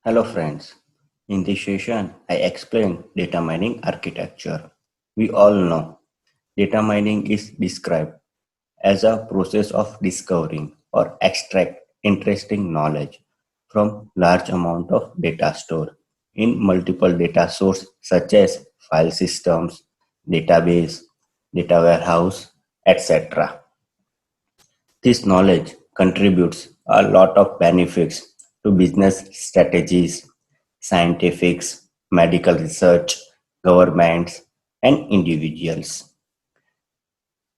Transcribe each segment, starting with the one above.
Hello friends, in this session I explain data mining architecture. We all know data mining is described as a process of discovering or extract interesting knowledge from large amount of data stored in multiple data sources such as file systems, database, data warehouse, etc. This knowledge contributes a lot of benefits to business strategies, scientifics, medical research, governments, and individuals.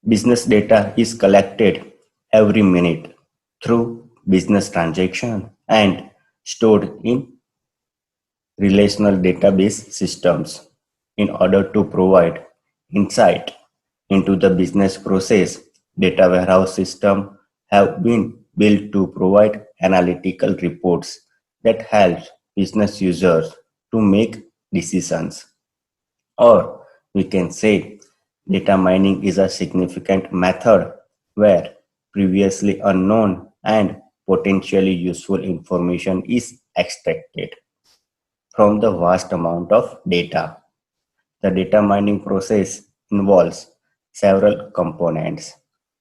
Business data is collected every minute through business transaction and stored in relational database systems in order to provide insight into the business process. Data warehouse systems have been built to provide analytical reports that help business users to make decisions. Or we can say data mining is a significant method where previously unknown and potentially useful information is extracted from the vast amount of data. The data mining process involves several components,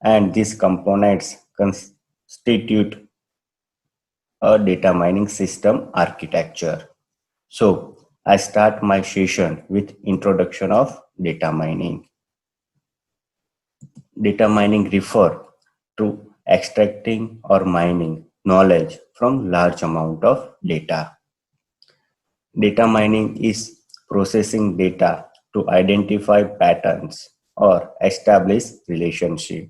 and these components constitute a data mining system architecture. So, I start my session with introduction of data mining. Data mining refer to extracting or mining knowledge from large amount of data. Data mining is processing data to identify patterns or establish relationship.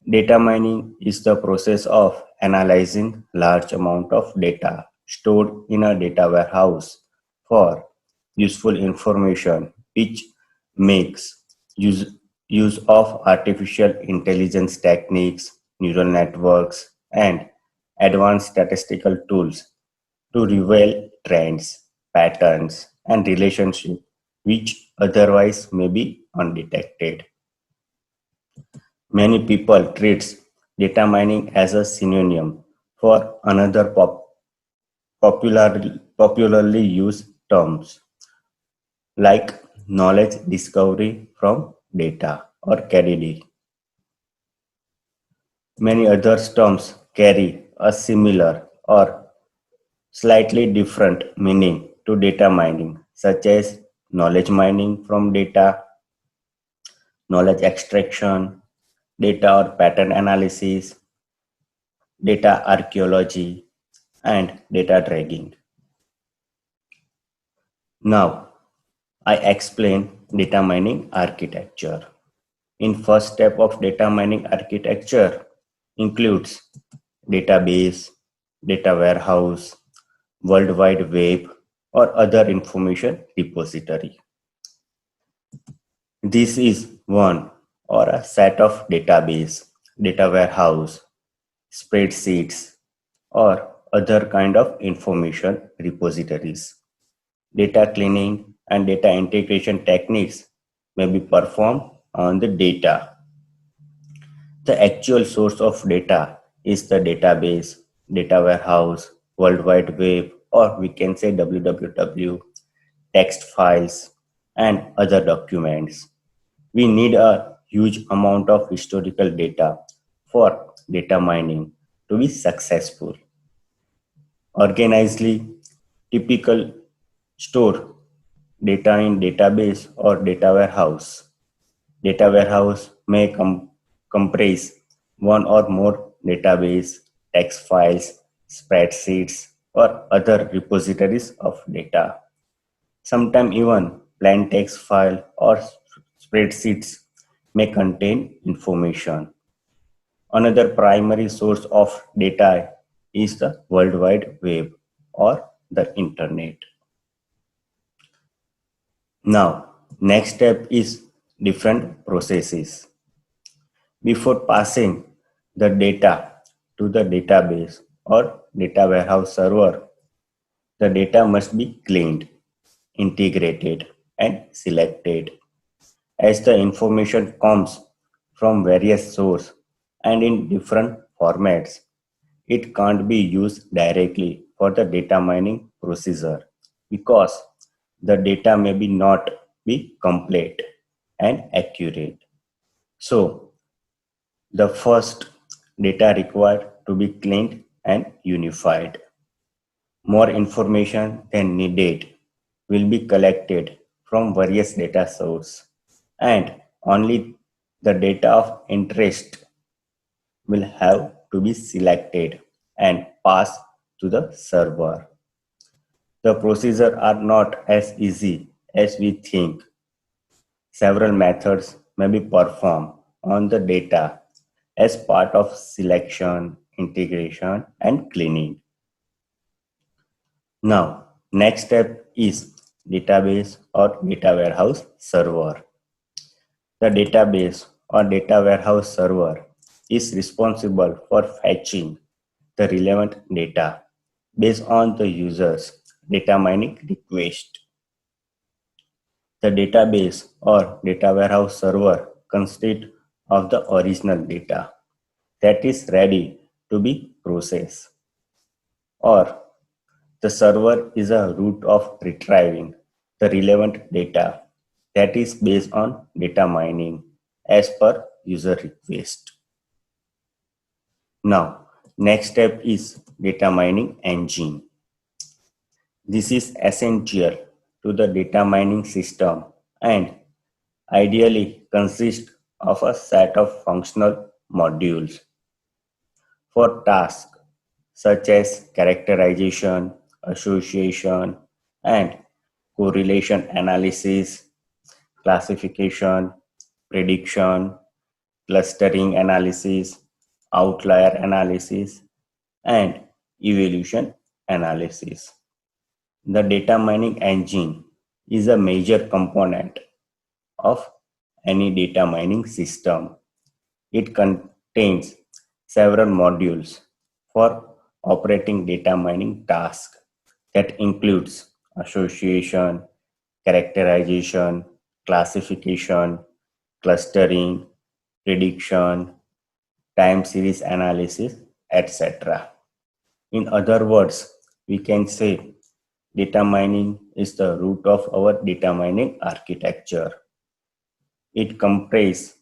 Data mining is the process of analyzing large amount of data stored in a data warehouse for useful information, which makes use, use of artificial intelligence techniques, neural networks, and advanced statistical tools to reveal trends, patterns, and relationships which otherwise may be undetected. Many people treat data mining as a synonym for another popularly used terms like knowledge discovery from data or KDD. Many other terms carry a similar or slightly different meaning to data mining, such as knowledge mining from data, knowledge extraction, data or pattern analysis, data archaeology, and data dragging. Now, I explain data mining architecture. In first step of data mining architecture includes database, data warehouse, World Wide Web, or other information repository. This is one or a set of database, data warehouse, spreadsheets, or other kind of information repositories. Data cleaning and data integration techniques may be performed on the data. The actual source of data is the database, data warehouse, World Wide Web, or we can say www, text files, and other documents. We need a huge amount of historical data for data mining to be successful. Organizedly, typical store data in database or data warehouse. Data warehouse may comprise one or more database, text files, spreadsheets, or other repositories of data. Sometimes even plain text file or spreadsheets may contain information. Another primary source of data is the World Wide Web or the Internet. Now, next step is different processes. Before passing the data to the database or data warehouse server, the data must be cleaned, integrated, and selected. As the information comes from various sources and in different formats, it can't be used directly for the data mining procedure because the data may be not be complete and accurate. So the first data required to be cleaned and unified. More information than needed will be collected from various data sources, and only the data of interest will have to be selected and passed to the server. The procedures are not as easy as we think. Several methods may be performed on the data as part of selection, integration, and cleaning. Now, next step is database or data warehouse server. The database or data warehouse server is responsible for fetching the relevant data based on the user's data mining request. The database or data warehouse server consists of the original data that is ready to be processed, or the server is a route of retrieving the relevant data that is based on data mining as per user request. Now, next step is data mining engine. This is essential to the data mining system and ideally consists of a set of functional modules for tasks such as characterization, association, and correlation analysis, classification, prediction, clustering analysis, outlier analysis, and evolution analysis. The data mining engine is a major component of any data mining system. It contains several modules for operating data mining tasks that includes association, characterization, classification, clustering, prediction, time series analysis, etc. In other words, we can say data mining is the root of our data mining architecture. It comprises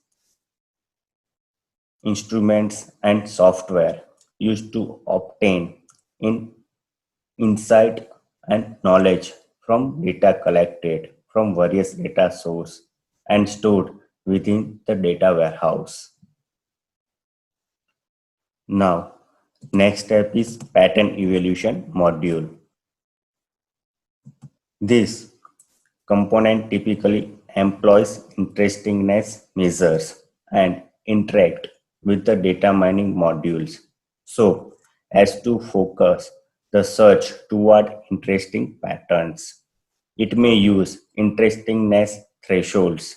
instruments and software used to obtain insight and knowledge from data collected from various data sources and stored within the data warehouse. Now, next step is pattern evaluation module. This component typically employs interestingness measures and interact with the data mining modules so as to focus the search toward interesting patterns. It may use interestingness thresholds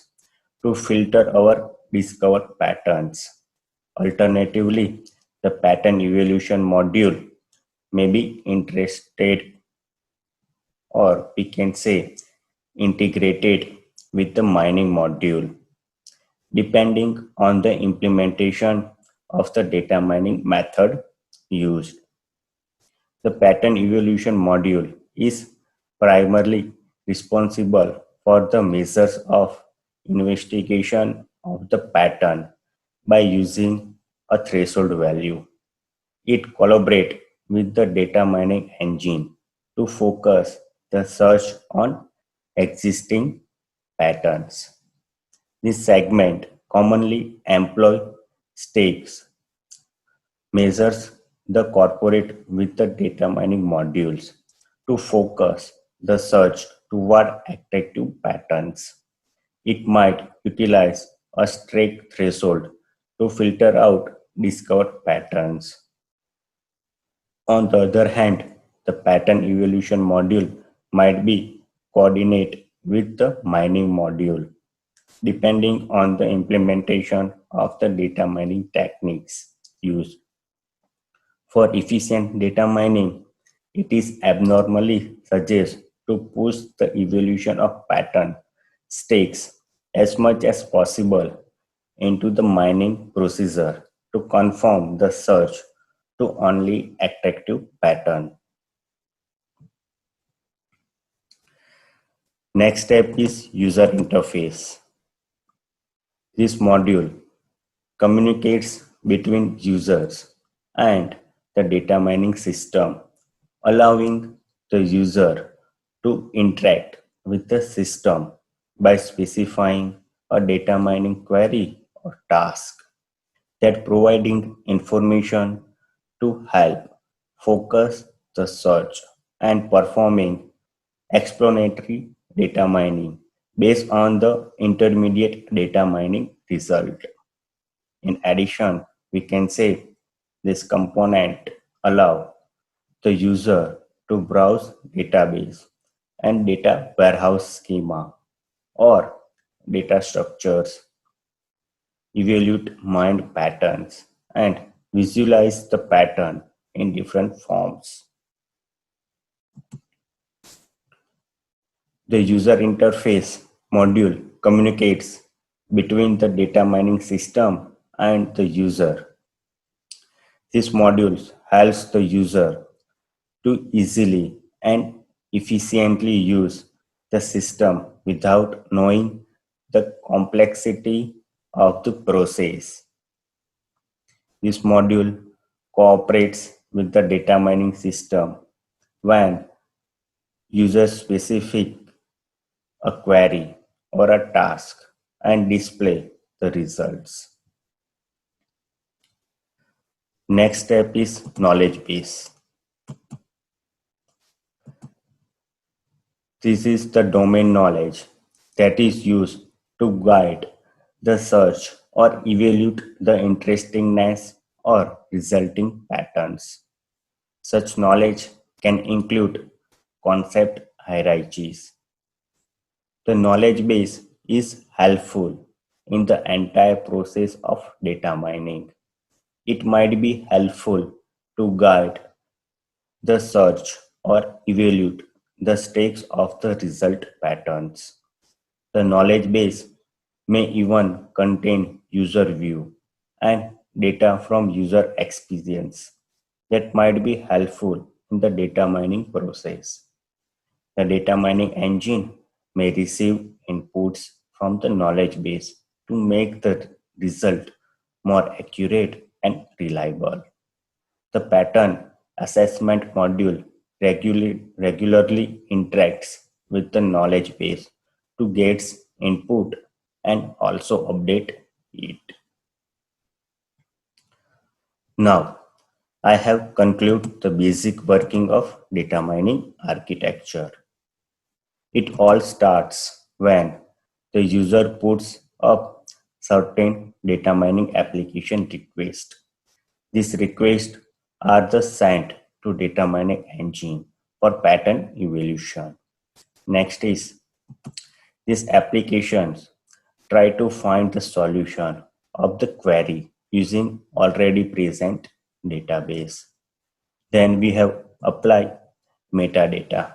to filter our discovered patterns. Alternatively, the pattern evaluation module may be interested, or we can say integrated with the mining module, depending on the implementation of the data mining method used. The pattern evaluation module is primarily responsible for the measures of investigation of the pattern by using a threshold value. It collaborates with the data mining engine to focus the search on existing patterns. This segment commonly employ stakes measures the corporate with the data mining modules to focus the search toward attractive patterns. It might utilize a strict threshold to filter out discovered patterns. On the other hand, the pattern evaluation module might be coordinate with the mining module, depending on the implementation of the data mining techniques used. For efficient data mining, it is abnormally suggested to push the evaluation of pattern stakes as much as possible into the mining procedure to confirm the search to only attractive pattern. Next step is user interface. This module communicates between users and the data mining system, allowing the user to interact with the system by specifying a data mining query or task that providing information to help focus the search and performing explanatory data mining based on the intermediate data mining result. In addition, we can say this component allow the user to browse database and data warehouse schema or data structures, evaluate mind patterns, and visualize the pattern in different forms. The user interface module communicates between the data mining system and the user. This module helps the user to easily and efficiently use the system without knowing the complexity of the process. This module cooperates with the data mining system when user specific a query or a task and display the results. Next step is knowledge base. This is the domain knowledge that is used to guide the search or evaluate the interestingness or resulting patterns. Such knowledge can include concept hierarchies. The knowledge base is helpful in the entire process of data mining. It might be helpful to guide the search or evaluate the stakes of the result patterns. The knowledge base may even contain user view and data from user experience that might be helpful in the data mining process. The data mining engine may receive inputs from the knowledge base to make the result more accurate and reliable. The pattern assessment module regularly interacts with the knowledge base to get input and also update it. Now, I have concluded the basic working of data mining architecture. It all starts when the user puts up certain data mining application request. These requests are the sent to data mining engine for pattern evaluation. Next is these applications try to find the solution of the query using already present database. Then we have apply metadata,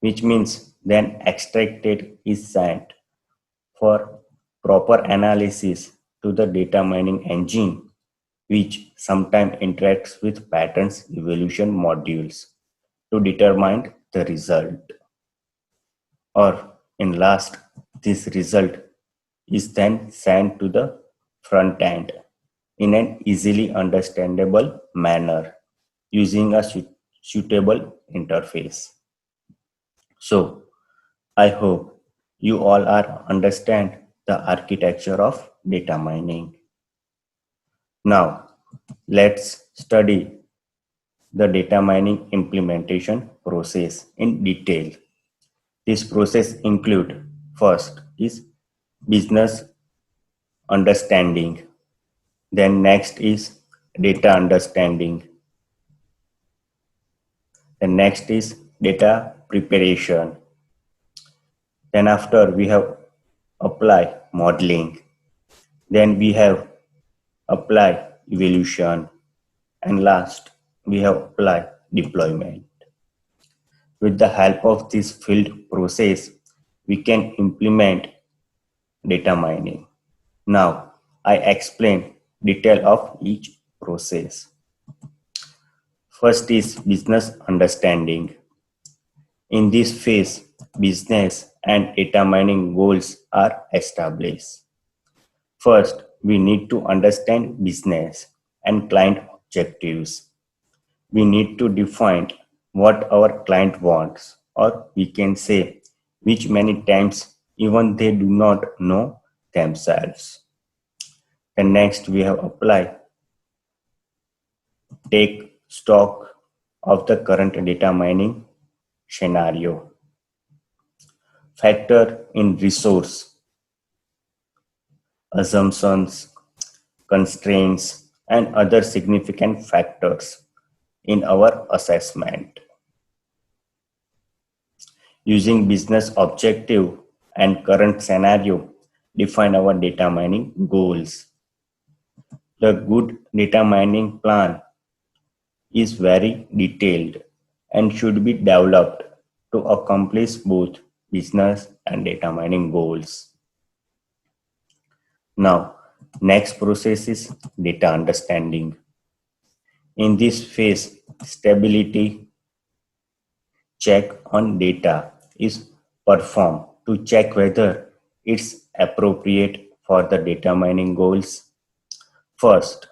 which means then extracted is sent for proper analysis to the data mining engine, which sometimes interacts with patterns evaluation modules to determine the result. Or in last, this result is then sent to the front end in an easily understandable manner using a suitable interface. So I hope you all are understand the architecture of data mining. Now let's study the data mining implementation process in detail. This process include first is business understanding, then next is data understanding, the next is data preparation, then after we have apply modeling, then we have apply evaluation, and last we have apply deployment. With the help of this field process, we can implement data mining. Now, I explain detail of each process. First is business understanding. In this phase, business and data mining goals are established. First, we need to understand business and client objectives. We need to define what our client wants, or we can say which many times even they do not know themselves. And next, we have apply, take stock of the current data mining scenario, factor in resource, assumptions, constraints, and other significant factors in our assessment. Using business objective and current scenario, define our data mining goals. The good data mining plan is very detailed and should be developed to accomplish both business and data mining goals. Now, next process is data understanding. In this phase, stability check on data is performed to check whether it's appropriate for the data mining goals. First,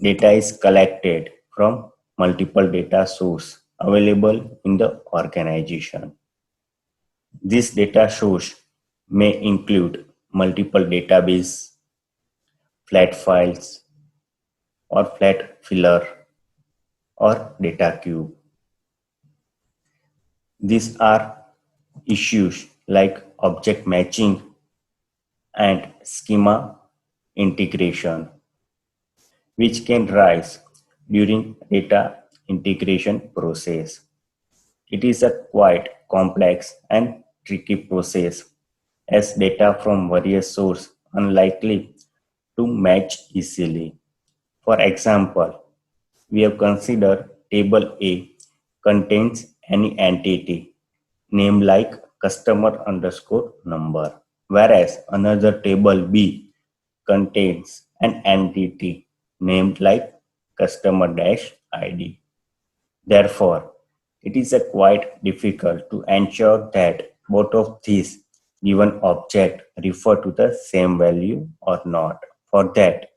data is collected from multiple data sources available in the organization. This data source may include multiple database, flat files, or flat filler, or data cube. These are issues like object matching and schema integration, which can rise during data integration process. It is a quite complex and tricky process as data from various sources unlikely to match easily. For example, we have considered table A contains any entity name like customer underscore number, whereas another table B contains an entity named like customer dash ID. Therefore, it is quite difficult to ensure that both of these given objects refer to the same value or not. For that,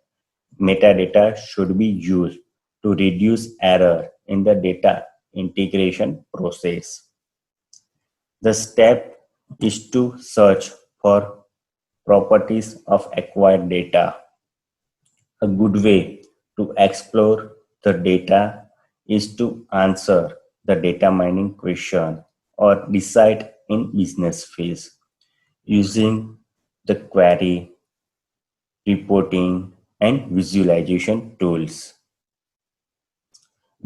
metadata should be used to reduce error in the data integration process. The step is to search for properties of acquired data. A good way to explore the data is to answer the data mining question or decide in business phase using the query, reporting, and visualization tools.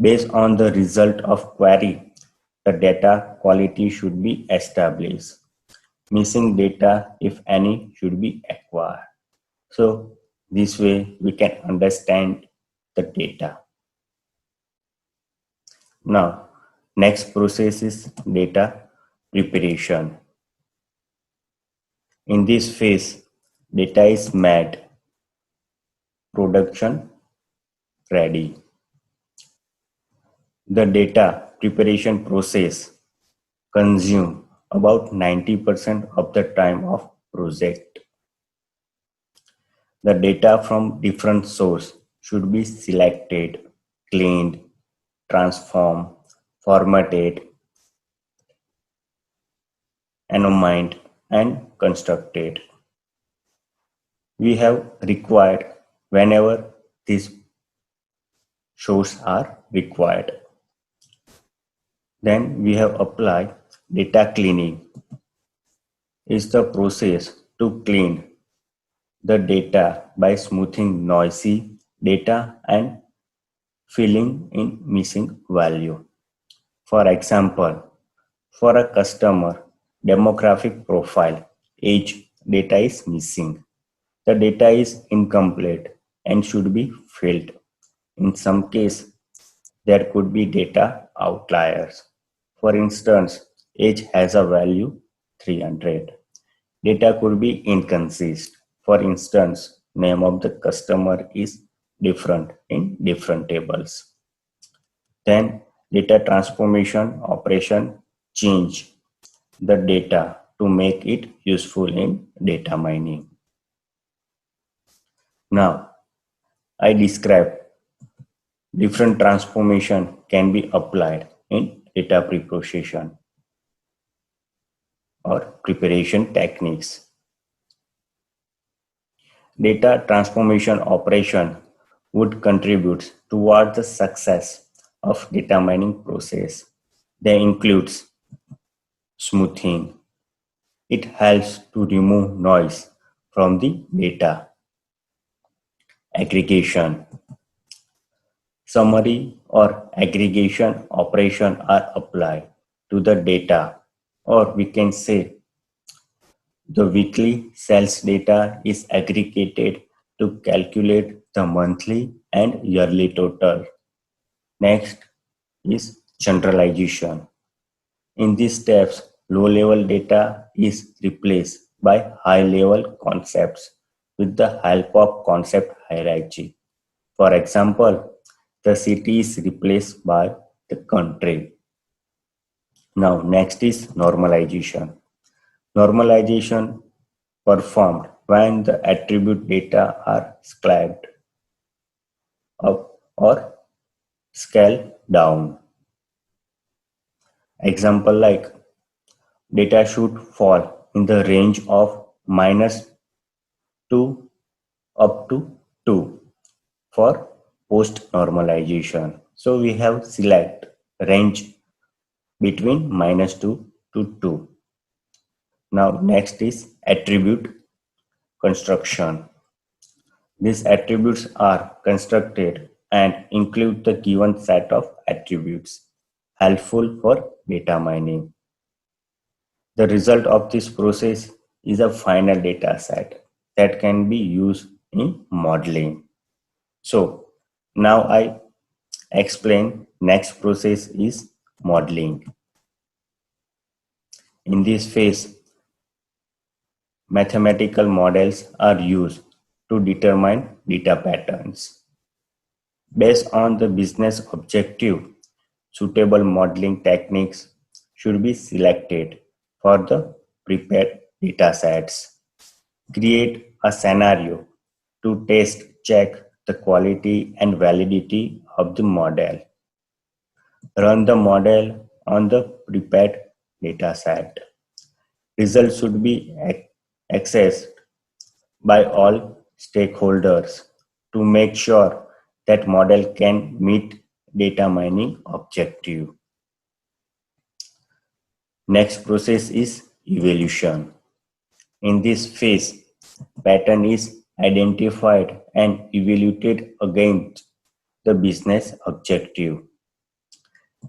Based on the result of query, the data quality should be established. Missing data, if any, should be acquired. So this way we can understand the data. Now, next process is data preparation. In this phase, data is made production ready. The data preparation process consumes about 90% of the time of project. The data from different sources should be selected, cleaned, transformed, formatted, annotated, and constructed. We have required whenever these sources are required. Then we have applied data cleaning. Is the process to clean the data by smoothing noisy data and filling in missing value. For example, for a customer demographic profile, age data is missing. The data is incomplete and should be filled. In some case, there could be data outliers. For instance, age has a value 300. Data could be inconsistent. For instance, name of the customer is different in different tables. Then data transformation operation change the data to make it useful in data mining. Now, I describe different transformation can be applied in data preparation or preparation techniques. Data transformation operation would contribute towards the success of data mining process. They includes smoothing. It helps to remove noise from the data. Aggregation. Summary or aggregation operation are applied to the data, or we can say the weekly sales data is aggregated to calculate the monthly and yearly total. Next is generalization. In these steps, low-level data is replaced by high-level concepts with the help of concept hierarchy. For example, the city is replaced by the country. Now, next is normalization. Normalization performed when the attribute data are scaled up or scaled down. Example like data should fall in the range of -2 up to 2 for post normalization. So we have select range between -2 to 2. Now next is attribute construction. These attributes are constructed and include the given set of attributes helpful for data mining. The result of this process is a final data set that can be used in modeling. So now I explain next process is modeling. In this phase, mathematical models are used to determine data patterns. Based on the business objective, suitable modeling techniques should be selected for the prepared datasets. Create a scenario to test check the quality and validity of the model. Run the model on the prepared dataset. Results should be accessed by all stakeholders to make sure that model can meet data mining objective. Next process is evaluation. In this phase, pattern is identified and evaluated against the business objective.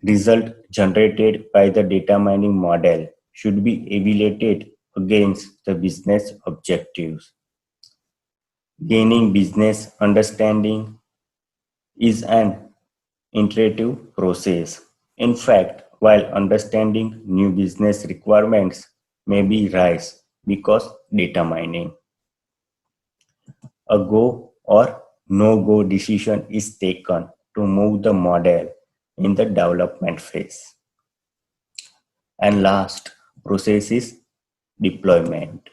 Result generated by the data mining model should be evaluated against the business objectives. Gaining business understanding is an iterative process. In fact, while understanding new business requirements may be rise because data mining, a go or no go decision is taken to move the model in the development phase. And last process is deployment.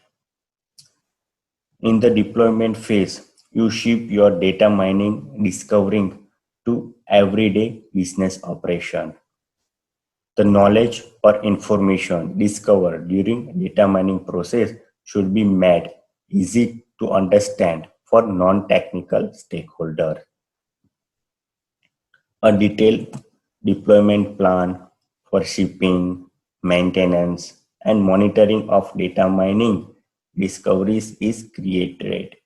In the deployment phase, you ship your data mining discovering to everyday business operation. The knowledge or information discovered during data mining process should be made easy to understand for non-technical stakeholders. A detailed deployment plan for shipping, maintenance, and monitoring of data mining discoveries is created.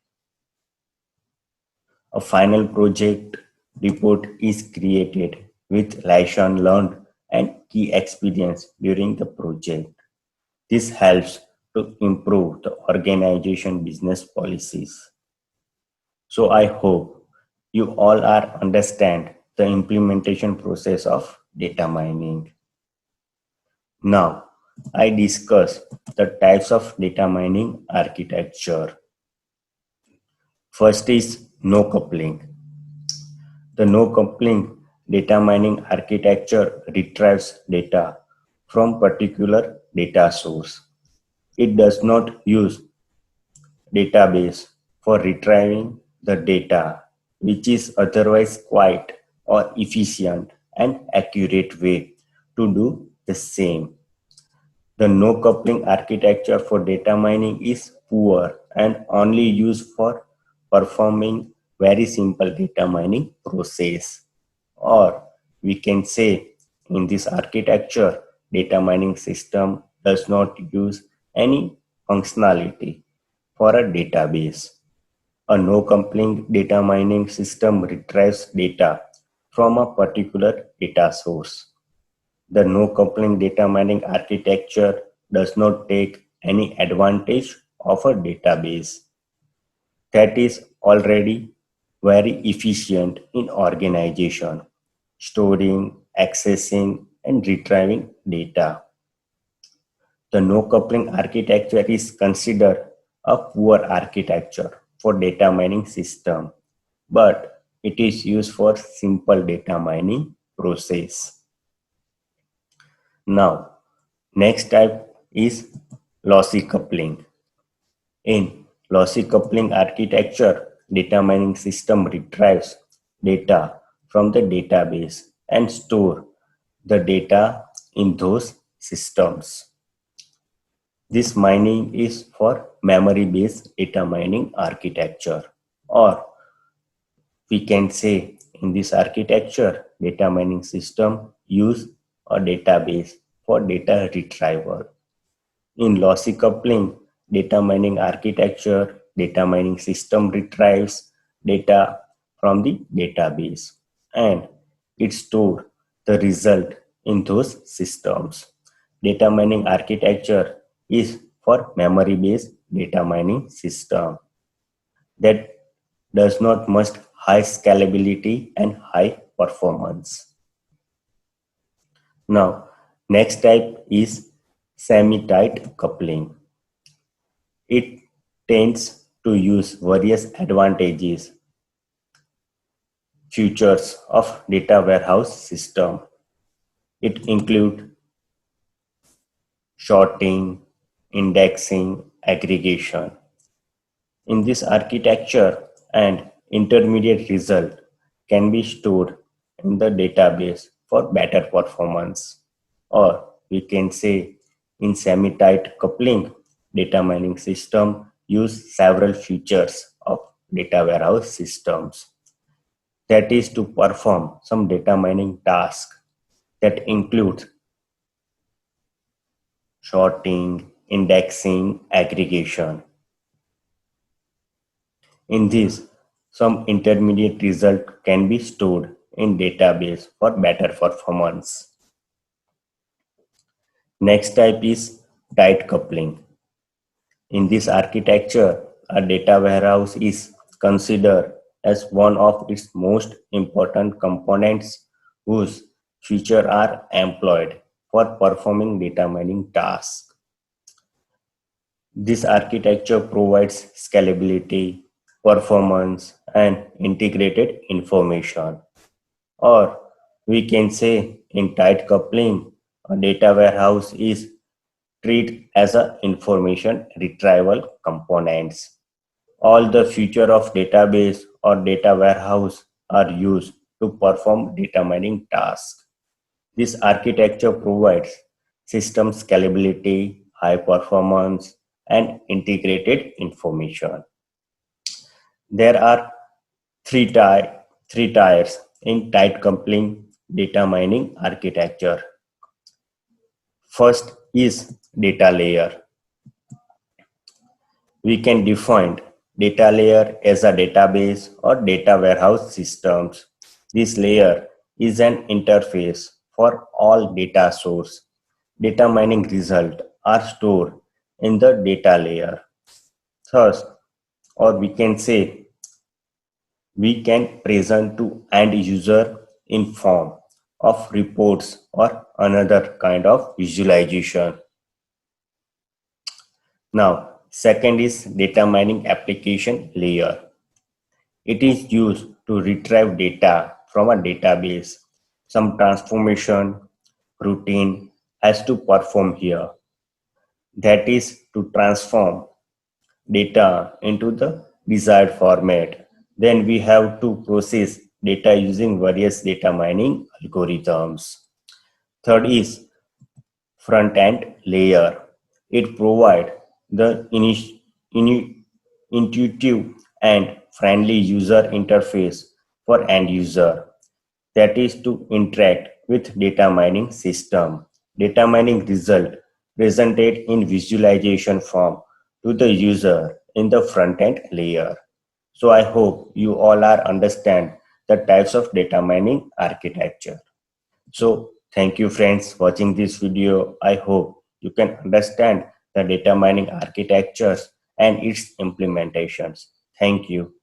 A final project report is created with lesson learned and key experience during the project. This helps to improve the organization business policies. So I hope you all are understand the implementation process of data mining. Now, I discuss the types of data mining architecture. First is no coupling. The no coupling data mining architecture retrieves data from particular data source. It does not use database for retrieving the data, which is otherwise quite or efficient and accurate way to do the same. The no coupling architecture for data mining is poor and only used for performing very simple data mining process. Or we can say in this architecture, data mining system does not use any functionality for a database. A no coupling data mining system retrieves data from a particular data source. The no coupling data mining architecture does not take any advantage of a database that is already very efficient in organization, storing, accessing, and retrieving data. The no coupling architecture is considered a poor architecture for data mining system, but it is used for simple data mining process. Now, next type is lossy coupling. In lossy coupling architecture, data mining system retrieves data from the database and store the data in those systems. This mining is for memory-based data mining architecture, or we can say in this architecture, data mining system use a database for data retrieval. In lossy coupling, data mining architecture, data mining system retrieves data from the database and it stores the result in those systems. Data mining architecture is for memory-based data mining system that does not must high scalability and high performance. Now, next type is semi-tight coupling. It tends to use various advantages, features of data warehouse system. It includes sorting, indexing, aggregation. In this architecture, an intermediate result can be stored in the database for better performance. Or we can say in semi-tight coupling, data mining system use several features of data warehouse systems. That is to perform some data mining task that includes sorting, indexing, aggregation. In this, some intermediate result can be stored in database for better performance. Next type is tight coupling. In this architecture, a data warehouse is considered as one of its most important components whose features are employed for performing data mining tasks. This architecture provides scalability, performance, and integrated information. Or we can say in tight coupling, a data warehouse is treated as a information retrieval components. All the feature of database or data warehouse are used to perform data mining tasks. This architecture provides system scalability, high performance, and integrated information. There are three tiers in tight coupling data mining architecture. First is data layer. We can define data layer as a database or data warehouse systems. This layer is an interface for all data source. Data mining results are stored in the data layer. Thus, or we can say we can present to end user in form of reports or another kind of visualization. Now, second is data mining application layer. It is used to retrieve data from a database, some transformation, routine, has to perform here. That is to transform data into the desired format. Then we have to process data using various data mining algorithms. Third is front-end layer. It provides the intuitive and friendly user interface for end user, that is to interact with data mining system. Data mining result presented in visualization form to the user in the front-end layer. So I hope you all are understand the types of data mining architecture. So thank you friends watching this video. I hope you can understand the data mining architectures and its implementations. Thank you.